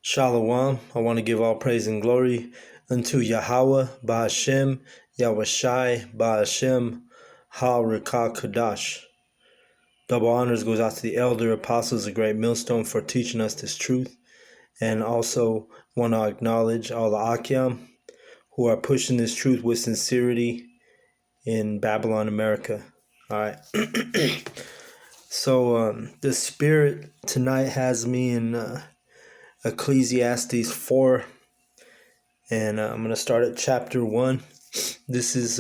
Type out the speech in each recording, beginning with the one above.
Shalom. I want to give all praise and glory unto Yahweh, Ba'ashem, Yahushai, Ba'ashem, Ha-Rekah Kadash. Double honors goes out to the elder apostles, a great millstone, for teaching us this truth. And also want to acknowledge all the Akyam who are pushing this truth with sincerity in Babylon, America. All right. So the Spirit tonight has me in Ecclesiastes 4, and I'm going to start at chapter 1. This is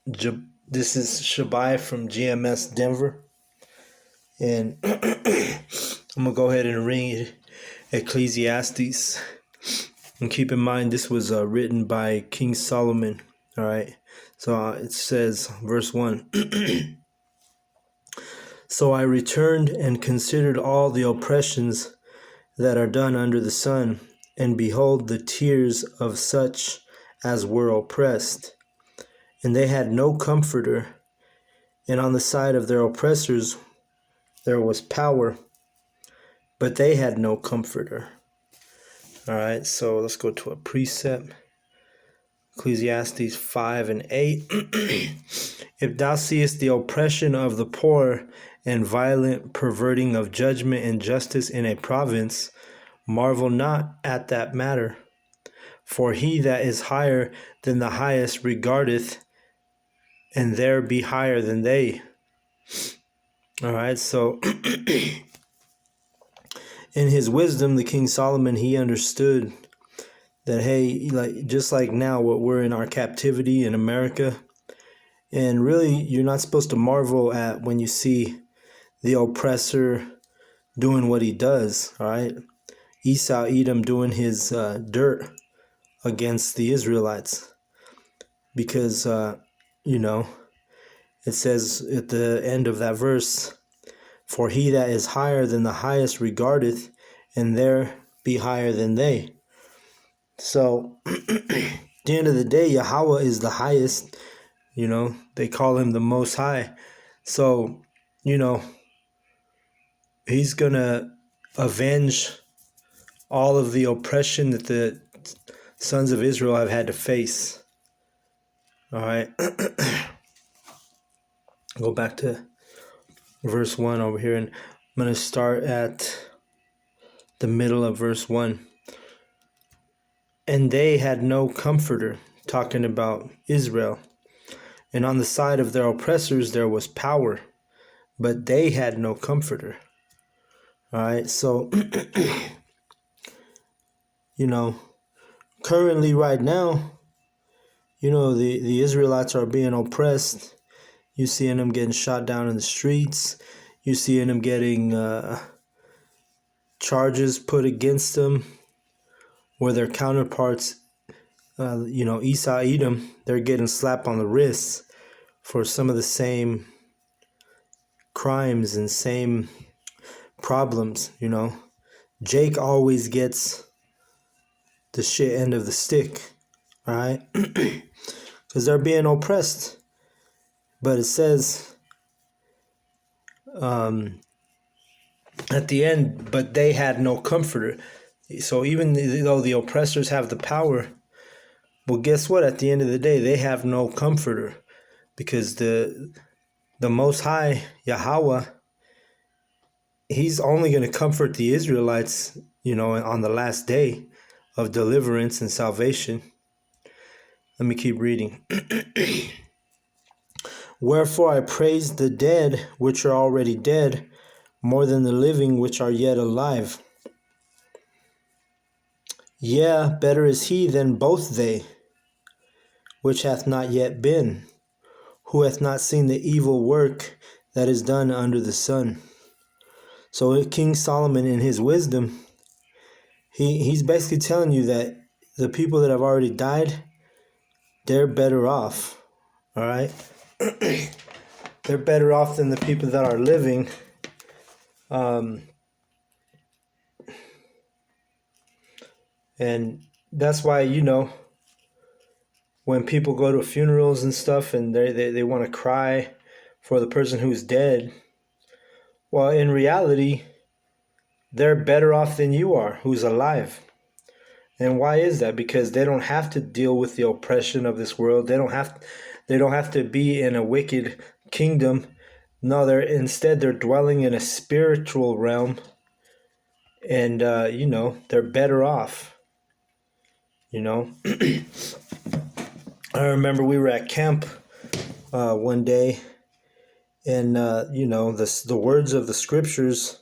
Shabai from GMS Denver, and I'm going to go ahead and read Ecclesiastes. And keep in mind, this was written by King Solomon. All right, so it says, verse 1. So I returned and considered all the oppressions that are done under the sun, and behold, the tears of such as were oppressed. And they had no comforter, and on the side of their oppressors there was power, but they had no comforter. All right, so let's go to a precept. Ecclesiastes 5 and 8. If thou seest the oppression of the poor and violent perverting of judgment and justice in a province, marvel not at that matter. For he that is higher than the highest regardeth, and there be higher than they. All right, so in his wisdom, the King Solomon, he understood that, hey, just like now, what we're in our captivity in America, and really, you're not supposed to marvel at when you see the oppressor doing what he does. All right, Esau, Edom doing his dirt against the Israelites, because it says at the end of that verse, for he that is higher than the highest regardeth, and there be higher than they. So at the end of the day, Yahweh is the highest. They call him the Most High. So he's gonna avenge all of the oppression that the sons of Israel have had to face. All right. Go back to verse 1 over here, and I'm going to start at the middle of verse 1. And they had no comforter, talking about Israel. And on the side of their oppressors there was power, but they had no comforter. All right, so, currently right now, the Israelites are being oppressed. You seeing them getting shot down in the streets. You seeing them getting charges put against them, where their counterparts, Esau, Edom, they're getting slapped on the wrists for some of the same crimes and same problems. Jake always gets the shit end of the stick, right? Because they're being oppressed. But it says at the end, but they had no comforter. So even though the oppressors have the power, well, guess what? At the end of the day, they have no comforter, because the Most High, Yahweh, he's only going to comfort the Israelites, on the last day of deliverance and salvation. Let me keep reading. Wherefore I praise the dead which are already dead, more than the living which are yet alive. Yea, better is he than both they, which hath not yet been, who hath not seen the evil work that is done under the sun. So King Solomon, in his wisdom, he's basically telling you that the people that have already died, they're better off. All right? They're better off than the people that are living. And that's why, when people go to funerals and stuff and they want to cry for the person who's dead, well, in reality, they're better off than you are, who's alive. And why is that? Because they don't have to deal with the oppression of this world. They don't have to be in a wicked kingdom. No, they're dwelling in a spiritual realm, and they're better off. You know, I remember we were at camp one day, and the words of the scriptures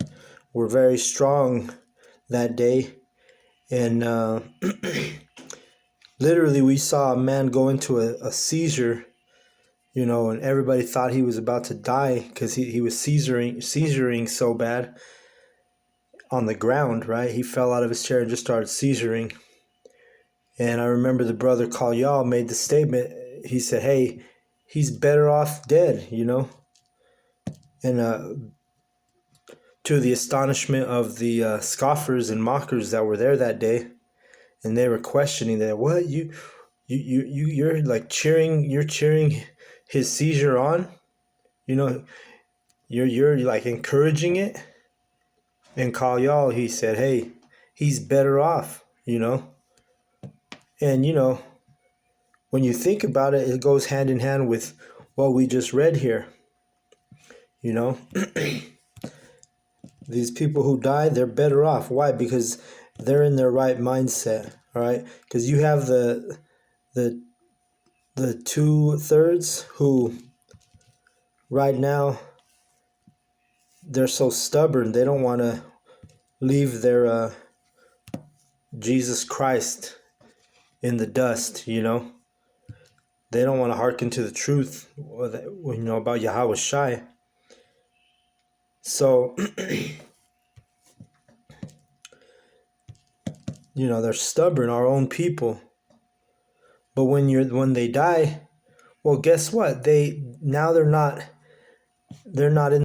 were very strong that day, and literally we saw a man go into a seizure, and everybody thought he was about to die because he was seizuring so bad on the ground, right? He fell out of his chair and just started seizuring. And I remember the brother Kalyal made the statement. He said, hey, he's better off dead, And to the astonishment of the scoffers and mockers that were there that day, and they were questioning that, what, you're like you're cheering his seizure on, you're like encouraging it. And Kalyal, he said, hey, he's better off, And when you think about it, it goes hand in hand with what we just read here. These people who die, they're better off. Why? Because they're in their right mindset. All right, because you have the 2/3 who right now they're so stubborn. They don't want to leave their Jesus Christ in the dust. They don't want to hearken to the truth, about Yahweh Shai. So, they're stubborn, our own people. But when they die, well, guess what? They're not in